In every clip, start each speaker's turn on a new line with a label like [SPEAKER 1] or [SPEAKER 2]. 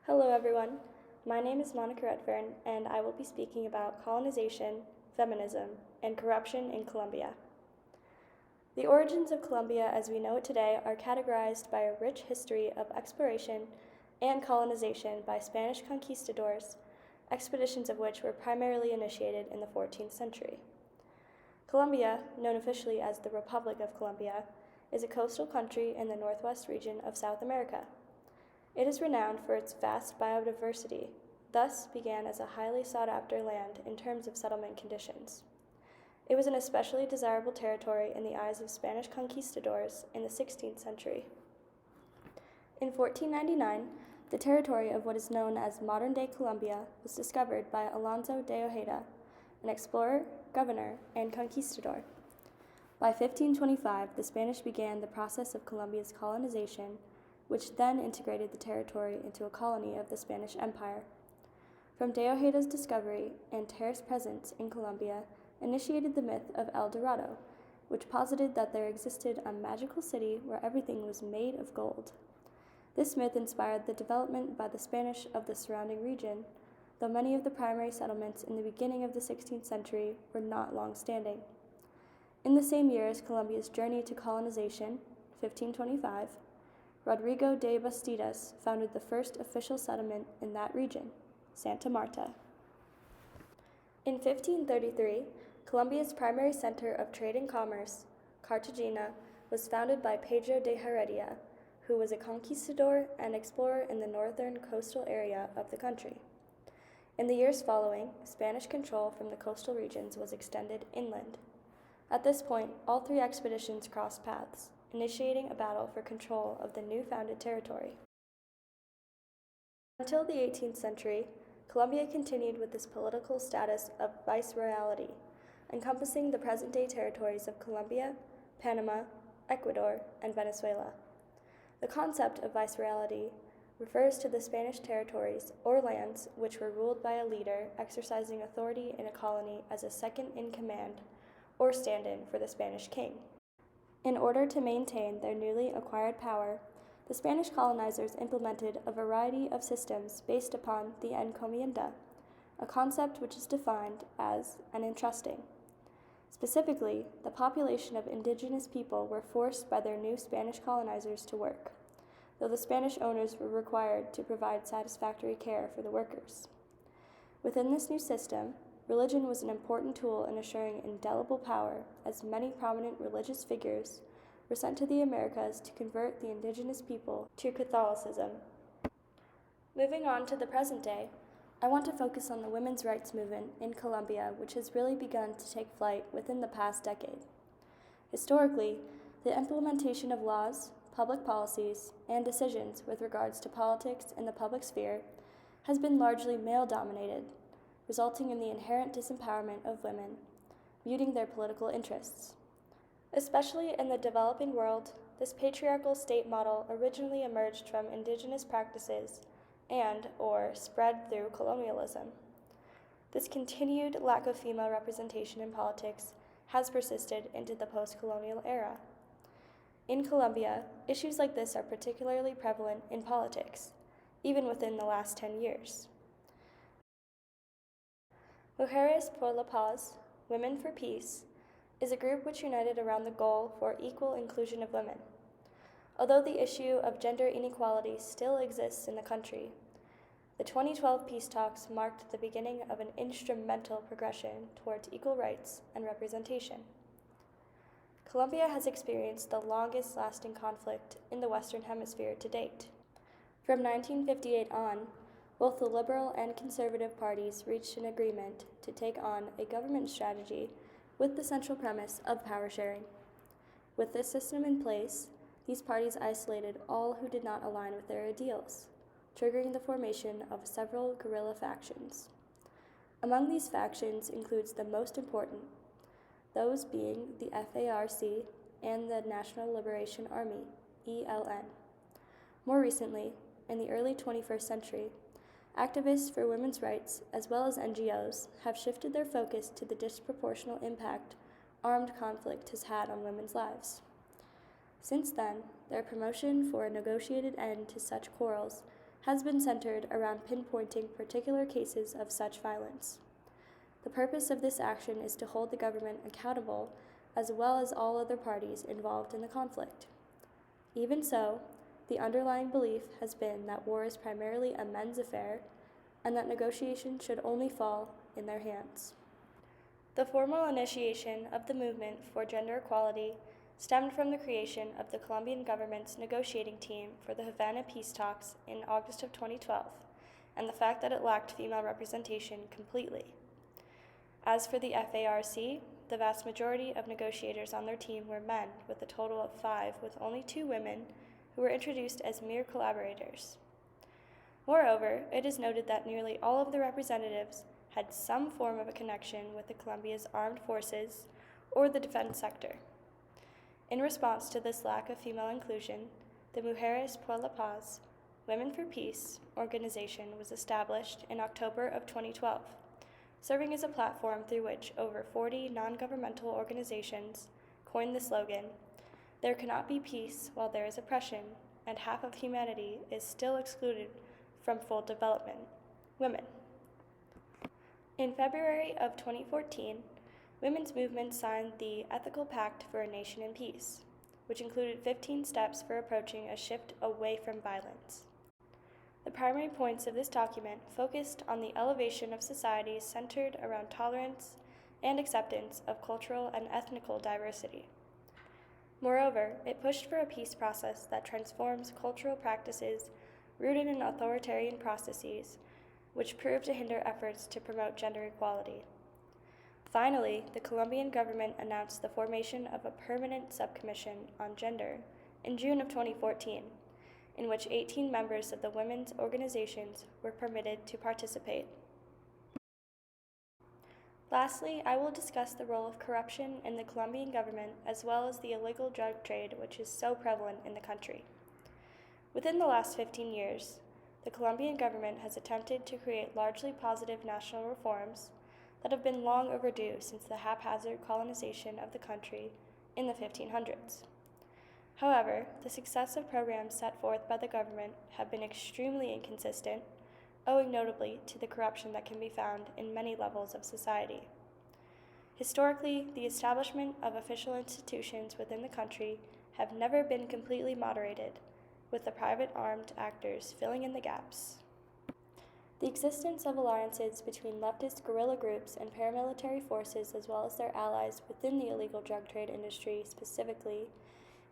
[SPEAKER 1] Hello, everyone. My name is Monica Redfern, and I will be speaking about colonization, feminism, and corruption in Colombia. The origins of Colombia as we know it today are categorized by a rich history of exploration and colonization by Spanish conquistadors, expeditions of which were primarily initiated in the 14th century. Colombia, known officially as the Republic of Colombia, is a coastal country in the northwest region of South America. It is renowned for its vast biodiversity, thus began as a highly sought-after land in terms of settlement conditions. It was an especially desirable territory in the eyes of Spanish conquistadors in the 16th century. In 1499, the territory of what is known as modern-day Colombia was discovered by Alonso de Ojeda, an explorer, governor, and conquistador. By 1525, the Spanish began the process of Colombia's colonization, which then integrated the territory into a colony of the Spanish Empire. From de Ojeda's discovery and terrace presence in Colombia initiated the myth of El Dorado, which posited that there existed a magical city where everything was made of gold. This myth inspired the development by the Spanish of the surrounding region, though many of the primary settlements in the beginning of the 16th century were not long-standing. In the same year as Colombia's journey to colonization, 1525, Rodrigo de Bastidas founded the first official settlement in that region, Santa Marta. In 1533, Colombia's primary center of trade and commerce, Cartagena, was founded by Pedro de Heredia, who was a conquistador and explorer in the northern coastal area of the country. In the years following, Spanish control from the coastal regions was extended inland. At this point, all three expeditions crossed paths, initiating a battle for control of the new founded territory. Until the 18th century, Colombia continued with this political status of viceroyalty, encompassing the present-day territories of Colombia, Panama, Ecuador, and Venezuela. The concept of viceroyalty refers to the Spanish territories or lands which were ruled by a leader exercising authority in a colony as a second-in-command or stand-in for the Spanish king. In order to maintain their newly acquired power, the Spanish colonizers implemented a variety of systems based upon the encomienda, a concept which is defined as an entrusting. Specifically, the population of indigenous people were forced by their new Spanish colonizers to work, though the Spanish owners were required to provide satisfactory care for the workers. Within this new system, religion was an important tool in assuring indelible power, as many prominent religious figures were sent to the Americas to convert the indigenous people to Catholicism. Moving on to the present day, I want to focus on the women's rights movement in Colombia, which has really begun to take flight within the past decade. Historically, the implementation of laws, public policies, and decisions with regards to politics in the public sphere has been largely male-dominated, resulting in the inherent disempowerment of women, muting their political interests. Especially in the developing world, this patriarchal state model originally emerged from indigenous practices or spread through colonialism. This continued lack of female representation in politics has persisted into the post-colonial era. In Colombia, issues like this are particularly prevalent in politics, even within the last 10 years. Mujeres por la Paz, Women for Peace, is a group which united around the goal for equal inclusion of women. Although the issue of gender inequality still exists in the country, the 2012 peace talks marked the beginning of an instrumental progression towards equal rights and representation. Colombia has experienced the longest-lasting conflict in the Western Hemisphere to date. From 1958 on, both the liberal and conservative parties reached an agreement to take on a government strategy with the central premise of power sharing. With this system in place, these parties isolated all who did not align with their ideals, triggering the formation of several guerrilla factions. Among these factions includes the most important, those being the FARC and the National Liberation Army, ELN. More recently, in the early 21st century, activists for women's rights, as well as NGOs, have shifted their focus to the disproportionate impact armed conflict has had on women's lives. Since then, their promotion for a negotiated end to such quarrels has been centered around pinpointing particular cases of such violence. The purpose of this action is to hold the government accountable as well as all other parties involved in the conflict. Even so, the underlying belief has been that war is primarily a men's affair and that negotiation should only fall in their hands. The formal initiation of the movement for gender equality stemmed from the creation of the Colombian government's negotiating team for the Havana peace talks in August of 2012, and the fact that it lacked female representation completely. As for the FARC, the vast majority of negotiators on their team were men, with a total of 5, with only 2 women, who were introduced as mere collaborators. Moreover, it is noted that nearly all of the representatives had some form of a connection with the Colombia's armed forces or the defense sector. In response to this lack of female inclusion, the Mujeres por la Paz, Women for Peace organization was established in October of 2012, serving as a platform through which over 40 non-governmental organizations coined the slogan, "There cannot be peace while there is oppression, and half of humanity is still excluded from full development, women." In February of 2014, women's movement signed the Ethical Pact for a Nation in Peace, which included 15 steps for approaching a shift away from violence. The primary points of this document focused on the elevation of societies centered around tolerance and acceptance of cultural and ethnical diversity. Moreover, it pushed for a peace process that transforms cultural practices rooted in authoritarian processes, which proved to hinder efforts to promote gender equality. Finally, the Colombian government announced the formation of a permanent subcommission on gender in June of 2014, in which 18 members of the women's organizations were permitted to participate. Lastly, I will discuss the role of corruption in the Colombian government as well as the illegal drug trade which is so prevalent in the country. Within the last 15 years, the Colombian government has attempted to create largely positive national reforms that have been long overdue since the haphazard colonization of the country in the 1500s. However, the successive programs set forth by the government have been extremely inconsistent, owing notably to the corruption that can be found in many levels of society. Historically, the establishment of official institutions within the country have never been completely moderated, with the private armed actors filling in the gaps. The existence of alliances between leftist guerrilla groups and paramilitary forces as well as their allies within the illegal drug trade industry specifically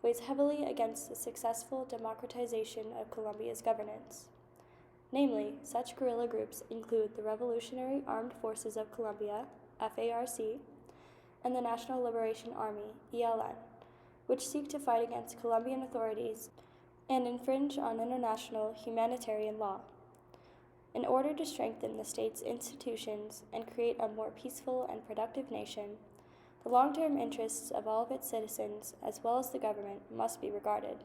[SPEAKER 1] weighs heavily against the successful democratization of Colombia's governance. Namely, such guerrilla groups include the Revolutionary Armed Forces of Colombia, FARC, and the National Liberation Army, ELN, which seek to fight against Colombian authorities and infringe on international humanitarian law. In order to strengthen the state's institutions and create a more peaceful and productive nation, the long-term interests of all of its citizens, as well as the government, must be regarded.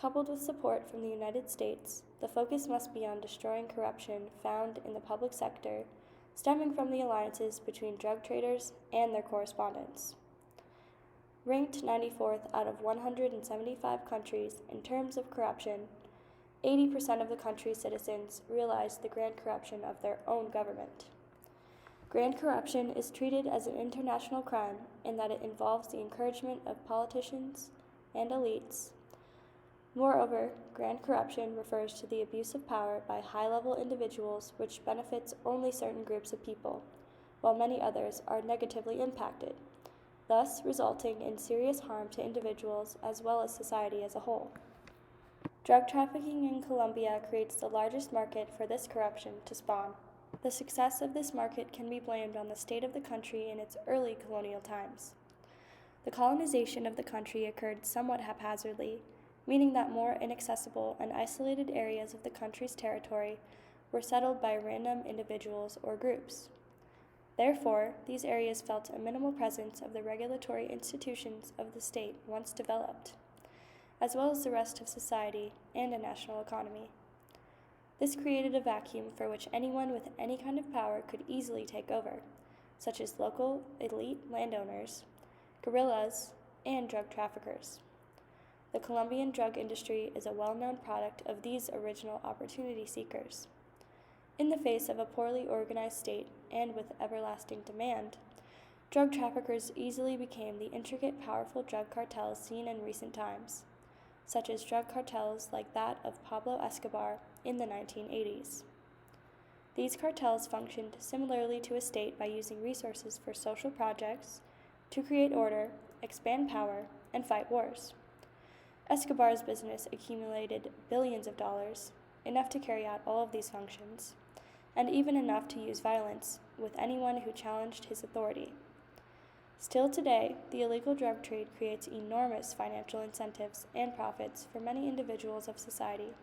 [SPEAKER 1] Coupled with support from the United States, the focus must be on destroying corruption found in the public sector, stemming from the alliances between drug traders and their correspondents. Ranked 94th out of 175 countries in terms of corruption, 80% of the country's citizens realize the grand corruption of their own government. Grand corruption is treated as an international crime in that it involves the encouragement of politicians and elites. Moreover, grand corruption refers to the abuse of power by high-level individuals which benefits only certain groups of people, while many others are negatively impacted, thus resulting in serious harm to individuals as well as society as a whole. Drug trafficking in Colombia creates the largest market for this corruption to spawn. The success of this market can be blamed on the state of the country in its early colonial times. The colonization of the country occurred somewhat haphazardly, meaning that more inaccessible and isolated areas of the country's territory were settled by random individuals or groups. Therefore, these areas felt a minimal presence of the regulatory institutions of the state once developed, as well as the rest of society and a national economy. This created a vacuum for which anyone with any kind of power could easily take over, such as local elite landowners, guerrillas, and drug traffickers. The Colombian drug industry is a well-known product of these original opportunity seekers. In the face of a poorly organized state and with everlasting demand, drug traffickers easily became the intricate, powerful drug cartels seen in recent times, such as drug cartels like that of Pablo Escobar in the 1980s. These cartels functioned similarly to a state by using resources for social projects, to create order, expand power, and fight wars. Escobar's business accumulated billions of dollars, enough to carry out all of these functions, and even enough to use violence with anyone who challenged his authority. Still today, the illegal drug trade creates enormous financial incentives and profits for many individuals of society,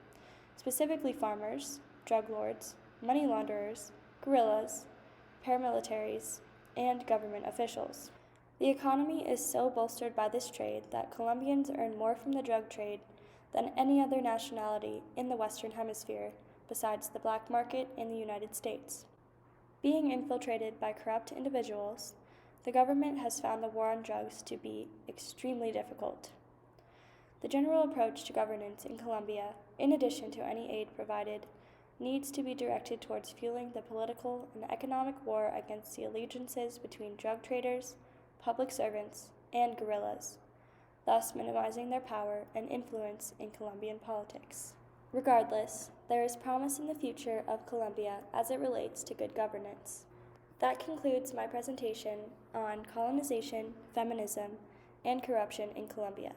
[SPEAKER 1] specifically farmers, drug lords, money launderers, guerrillas, paramilitaries, and government officials. The economy is so bolstered by this trade that Colombians earn more from the drug trade than any other nationality in the Western Hemisphere besides the black market in the United States. Being infiltrated by corrupt individuals, the government has found the war on drugs to be extremely difficult. The general approach to governance in Colombia, in addition to any aid provided, needs to be directed towards fueling the political and economic war against the allegiances between drug traders, public servants, and guerrillas, thus minimizing their power and influence in Colombian politics. Regardless, there is promise in the future of Colombia as it relates to good governance. That concludes my presentation on colonization, feminism, and corruption in Colombia.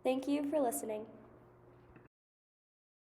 [SPEAKER 1] Thank you for listening.